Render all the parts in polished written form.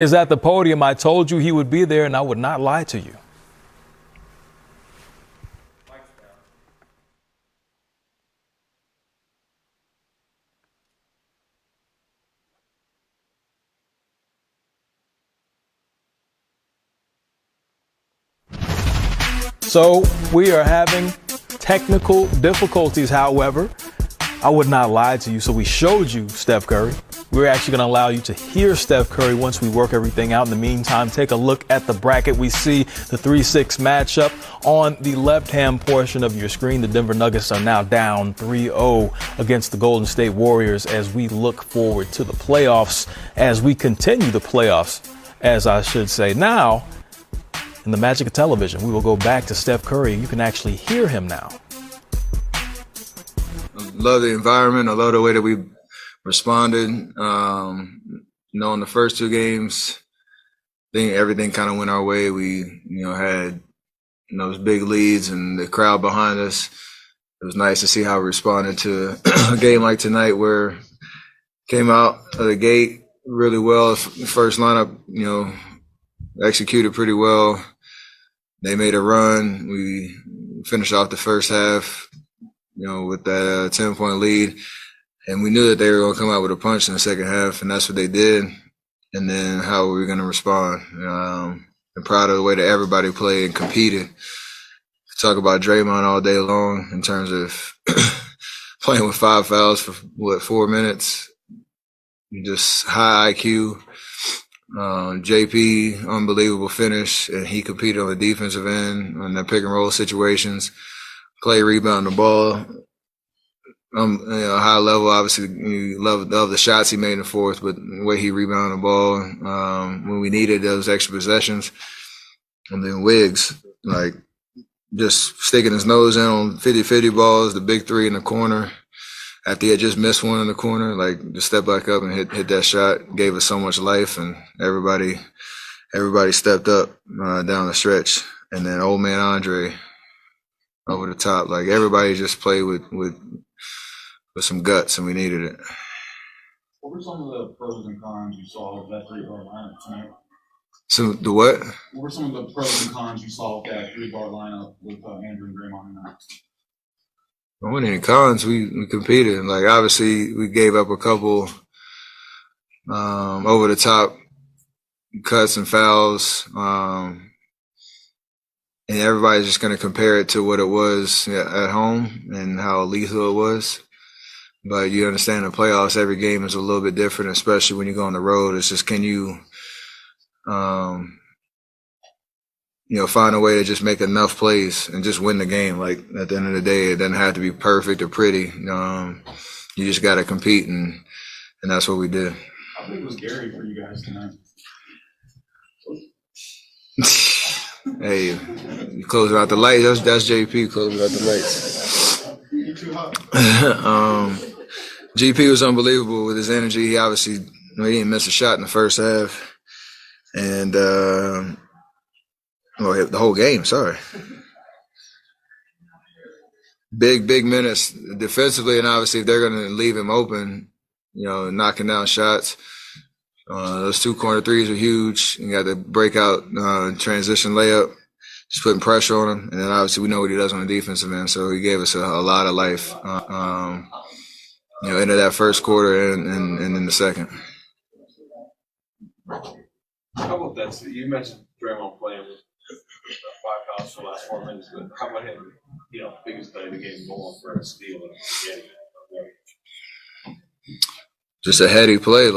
Is at the podium. I told you he would be there, and I would not lie to you. So we are having technical difficulties, however. I would not lie to you. So we showed you Steph Curry. We're actually going to allow you to hear Steph Curry once we work everything out. In the meantime, take a look at the bracket. We see the 3-6 matchup on the left-hand portion of your screen. The Denver Nuggets are now down 3-0 against the Golden State Warriors as we look forward to the playoffs, as we continue the playoffs, as I should say. Now, in the magic of television, we will go back to Steph Curry. You can actually hear him now. I love the environment. I love the way that we responded. In the first two games, I think everything kind of went our way. We, had those big leads and the crowd behind us. It was nice to see how we responded to a game like tonight, where came out of the gate really well. The first lineup, executed pretty well. They made a run. We finished off the first half, with that 10-point lead. And we knew that they were going to come out with a punch in the second half, and that's what they did. And then how were we going to respond? I'm proud of the way that everybody played and competed. Talk about Draymond all day long in terms of playing with 5 fouls for, 4 minutes. Just high IQ. JP, unbelievable finish, and he competed on the defensive end on the pick and roll situations. Clay rebounded the ball. High level, obviously, you love the shots he made in the fourth, but the way he rebounded the ball when we needed those extra possessions. And then Wiggs, just sticking his nose in on 50-50 balls, the big three in the corner. After he had just missed one in the corner, just step back up and hit that shot, gave us so much life, and everybody stepped up down the stretch. And then old man Andre over the top. Everybody just played with some guts, and we needed it. What were some of the pros and cons you saw of that three-guard lineup tonight? So the what? What were some of the pros and cons you saw of that three-guard lineup with Andrew and Draymond tonight? There weren't any cons. We competed. Obviously, we gave up a couple over the top cuts and fouls, and everybody's just going to compare it to what it was at home and how lethal it was. But you understand in the playoffs, every game is a little bit different, especially when you go on the road. It's just, can you, find a way to just make enough plays and just win the game. At the end of the day, it doesn't have to be perfect or pretty. You just got to compete, and that's what we did. How big was Gary for you guys tonight? Hey, you closing out the lights. That's JP closing out the lights. You're too hot. GP was unbelievable with his energy. He obviously he didn't miss a shot in the first half, and the whole game. Sorry, big minutes defensively, and obviously if they're going to leave him open, knocking down shots. Those 2 corner threes are huge. You got the breakout transition layup, just putting pressure on him, and then obviously we know what he does on the defensive end. So he gave us a lot of life. Into that first quarter and in the second. How about that? You mentioned Draymond playing with 5 fouls for the last 4 minutes, but how about him? Biggest play of the game, going for a steal. Just a heady play,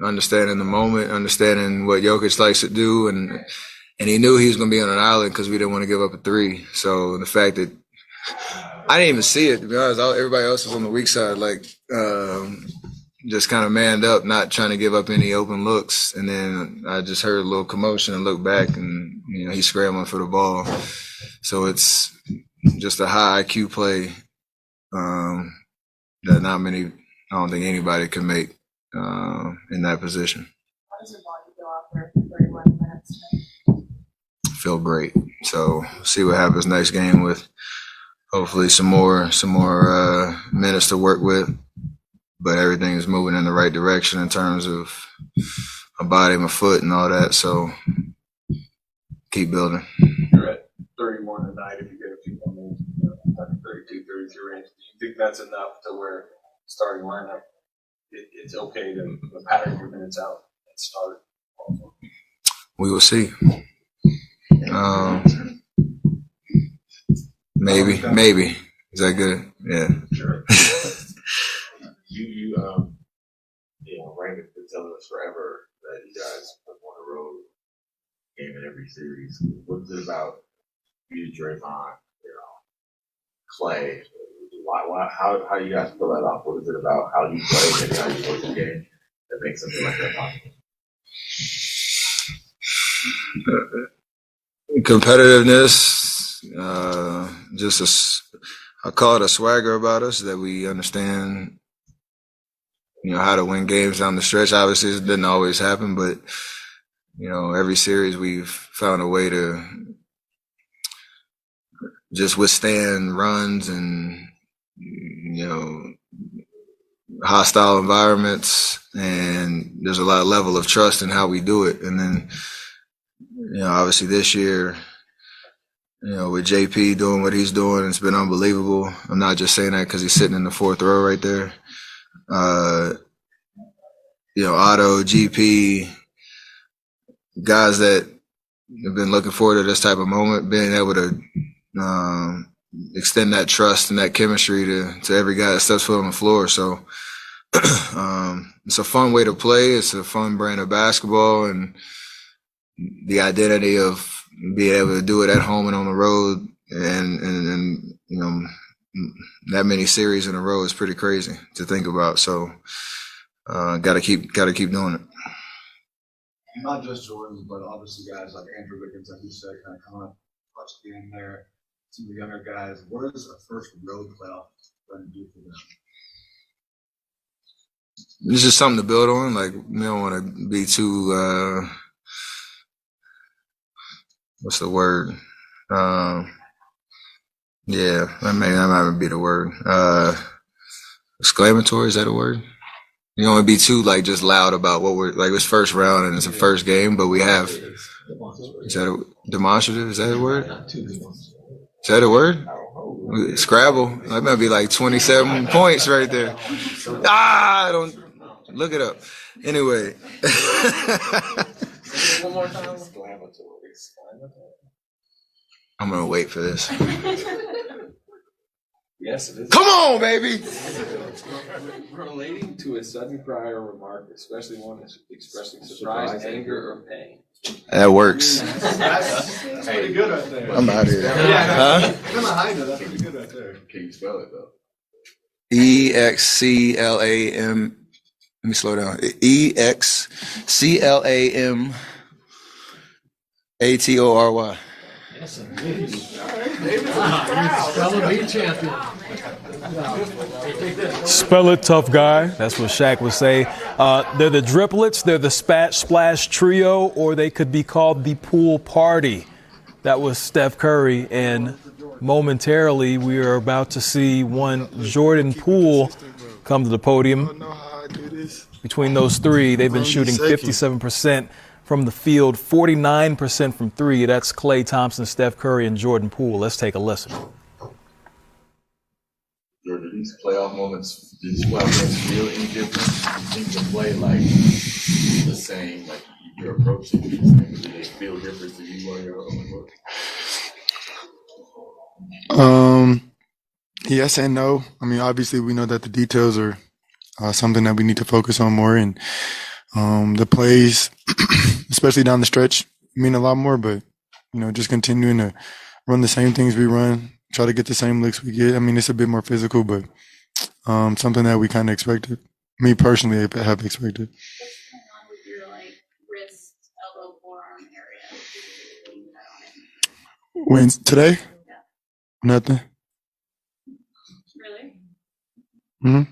understanding the moment, understanding what Jokic likes to do, and he knew he was going to be on an island because we didn't want to give up a three. So the fact that I didn't even see it, to be honest. Everybody else was on the weak side, just kind of manned up, not trying to give up any open looks. And then I just heard a little commotion and looked back, and he's scrambling for the ball. So it's just a high IQ play that I don't think anybody can make in that position. How does your body feel after 31 minutes? Feel great. So see what happens next game with hopefully some more minutes to work with. But everything is moving in the right direction in terms of my body, my foot, and all that. So keep building. You're at 31 tonight. If you get a few more minutes, 32, 33 range. Do you think that's enough to where starting lineup, it's okay to pattern your minutes out and start? We will see. Maybe. Is that good? Yeah. Sure. you Raymond been telling us forever that you guys put on the road game in every series. What is it about you, Draymond, Clay? How you guys pull that off? What is it about how you play and how you work the game that makes something like that possible? Competitiveness, I call it a swagger about us that we understand, how to win games down the stretch. Obviously, it didn't always happen, but every series we've found a way to just withstand runs and hostile environments, and there's a lot of level of trust in how we do it. And then obviously this year, with JP doing what he's doing, it's been unbelievable. I'm not just saying that because he's sitting in the fourth row right there. Otto, GP, guys that have been looking forward to this type of moment, being able to extend that trust and that chemistry to every guy that steps foot on the floor. So it's a fun way to play. It's a fun brand of basketball, and the identity of being able to do it at home and on the road, and that many series in a row is pretty crazy to think about. So gotta keep doing it. Not just Jordan, but obviously guys like Andrew Wiggins, like you said, kind of come up, clutch the game there. Some of the younger guys. What is a first road playoff going to do for them? It's just something to build on. Like, we don't want to be too what's the word? Yeah, that might be the word. Exclamatory, is that a word? You don't want to be too just loud about what we're like. It's first round and it's the first game, but we have. Is that a demonstrative? Is that a word? Is that a word? Scrabble. That might be 27 points right there. I don't look it up. Anyway. One more time. I'm gonna wait for this. Yes, it is. Come on, baby. Relating to a sudden cry or remark, especially one expressing surprise, anger, or pain. That works. That's pretty good right there. I'm out here. Huh? That's pretty good right there. Can you spell it though? EXCLAM. Let me slow down. EXCLAMATORY. Yes, indeed. Spelling bee champion. Spell it, tough guy. That's what Shaq would say. They're the driplets, they're the splash trio, or they could be called the pool party. That was Steph Curry, and momentarily we are about to see one Jordan Poole come to the podium. Between those three, they've been shooting 57% from the field, 49% from three. That's Klay Thompson, Steph Curry, and Jordan Poole. Let's take a listen. Jordan, these playoff moments feel any different? You think they play the same, you're approaching these things, do they feel different to you or your own work? Yes and no. I mean, obviously we know that the details are something that we need to focus on more, and the plays, especially down the stretch, mean a lot more. But just continuing to run the same things we run, try to get the same looks we get. I mean, it's a bit more physical, but something that we kind of expected. Me personally, I have expected. What's going on with your wrist, elbow, forearm area? When today? Yeah. Nothing. Really? Mm-hmm.